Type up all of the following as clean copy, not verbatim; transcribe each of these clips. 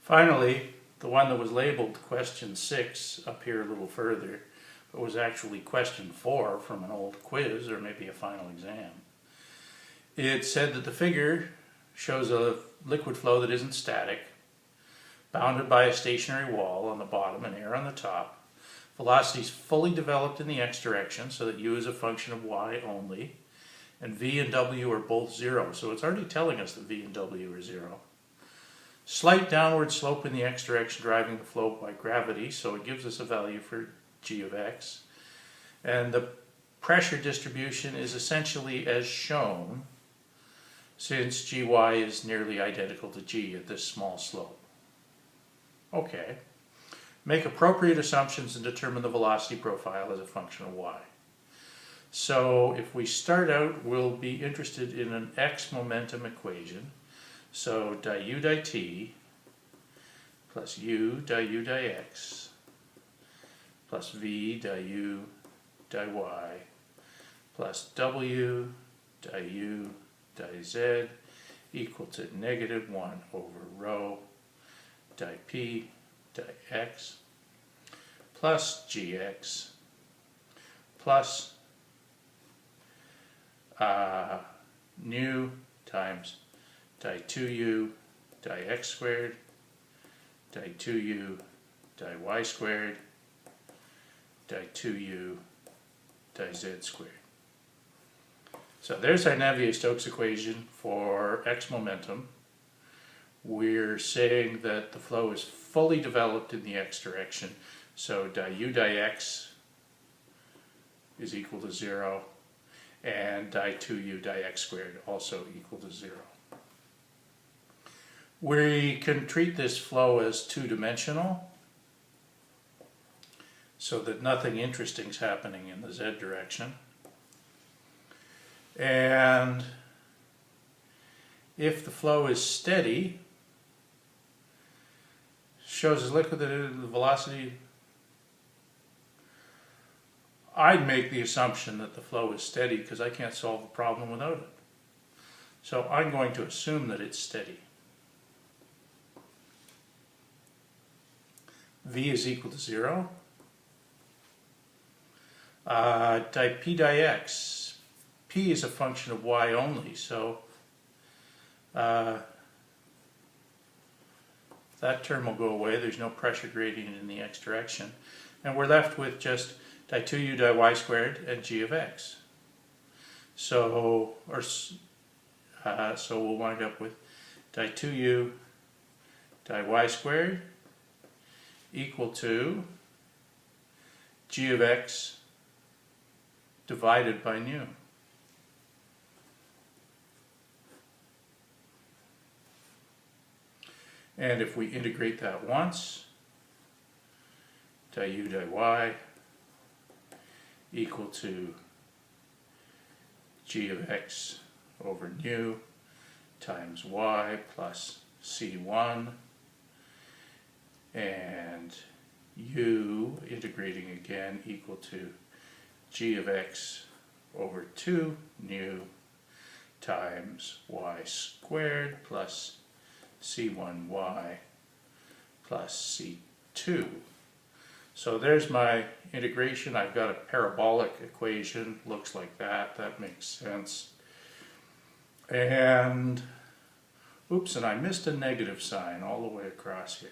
Finally, the one that was labeled question 6 up here a little further, but was actually question 4 from an old quiz or maybe a final exam. It said that the figure shows a liquid flow that isn't static, bounded by a stationary wall on the bottom and air on the top. Velocity is fully developed in the x direction so that u is a function of y only, and v and w are both 0, so it's already telling us that v and w are 0. Slight downward slope in the x direction driving the flow by gravity, so it gives us a value for g of x. And the pressure distribution is essentially as shown, since gy is nearly identical to g at this small slope. Okay. Make appropriate assumptions and determine the velocity profile as a function of y. So if we start out, we'll be interested in an x momentum equation. So du dt plus u dx plus v du dy plus w du dz equal to -1 over rho dp dx plus gx plus nu times di2u dx squared, di2u dy squared, di2u dz squared. So there's our Navier-Stokes equation for x momentum. We're saying that the flow is fully developed in the x direction, so du dx is equal to 0, and di2u dx squared also equal to 0. We can treat this flow as two-dimensional, so that nothing interesting is happening in the z direction. And if the flow is steady, shows as liquid that the velocity, I'd make the assumption that the flow is steady because I can't solve the problem without it. So I'm going to assume that it's steady. V is equal to 0. P dx, P is a function of y only, so that term will go away. There's no pressure gradient in the x direction. And we're left with just di2u dy squared and g of x. So we'll wind up with di2u dy squared equal to g of x divided by nu. And if we integrate that once, du dy equal to g of x over nu times y plus c1, and u integrating again equal to g of x over 2 nu times y squared plus c1y plus c2. So there's my integration. I've got a parabolic equation, looks like that. That makes sense. And, oops, and I missed a negative sign all the way across here.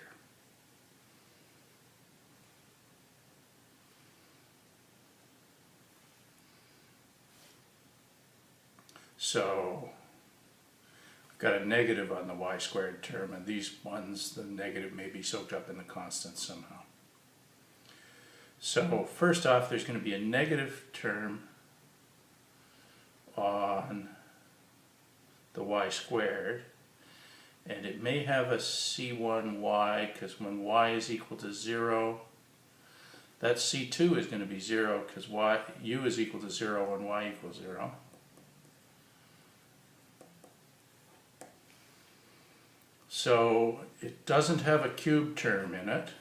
So I've got a negative on the y squared term, and these ones, the negative may be soaked up in the constant somehow. So first off, there's going to be a negative term on the y squared, and it may have a c1y, because when y is equal to 0, that c2 is going to be 0, because u is equal to 0 when y equals 0. So it doesn't have a cube term in it.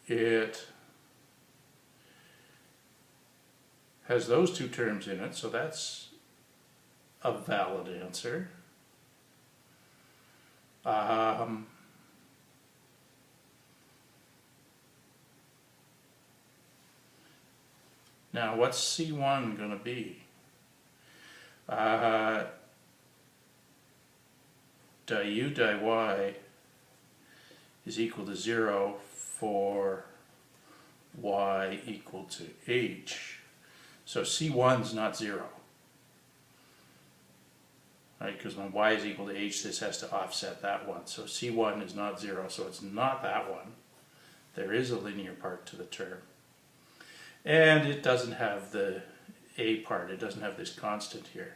It has those two terms in it, so that's a valid answer. Um, now what's C1 going to be? Di u di y is equal to 0 for y equal to h. So C1 is not 0. Right, because when y is equal to h, this has to offset that one. So C1 is not 0, so it's not that one. There is a linear part to the term. And it doesn't have the a part, it doesn't have this constant here.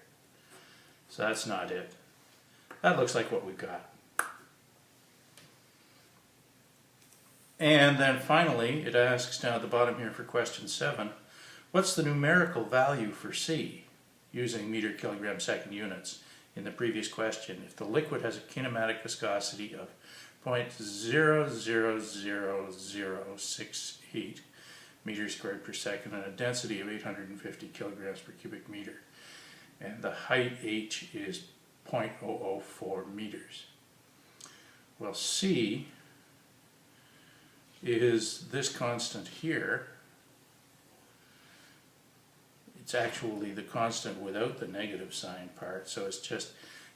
So that's not it. That looks like what we've got. And then finally, it asks down at the bottom here for question 7, what's the numerical value for C using meter kilogram second units in the previous question if the liquid has a kinematic viscosity of 0.000068 meters squared per second and a density of 850 kilograms per cubic meter, and the height h is 0.004 meters. Well, C is this constant here. It's actually the constant without the negative sign part, so it's just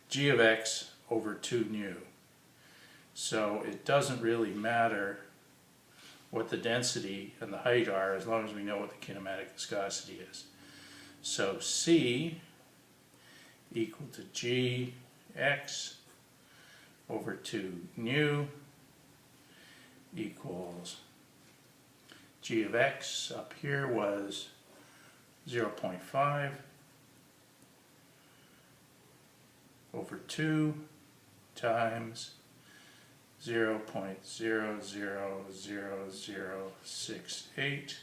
g of x over 2 nu. So it doesn't really matter what the density and the height are as long as we know what the kinematic viscosity is. So C equal to gx over 2 nu equals g of x up here was 0.5 over 2 times 0.000068,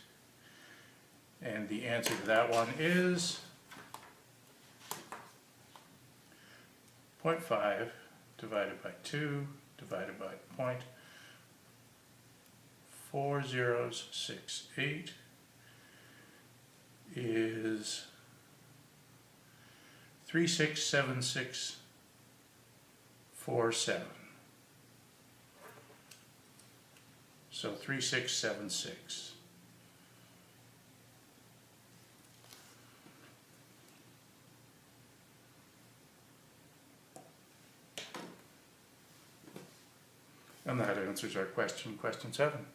and the answer to that one is 0.5 divided by 2 divided by 0.4068 is 367647. So 3676. And that answers our question 7.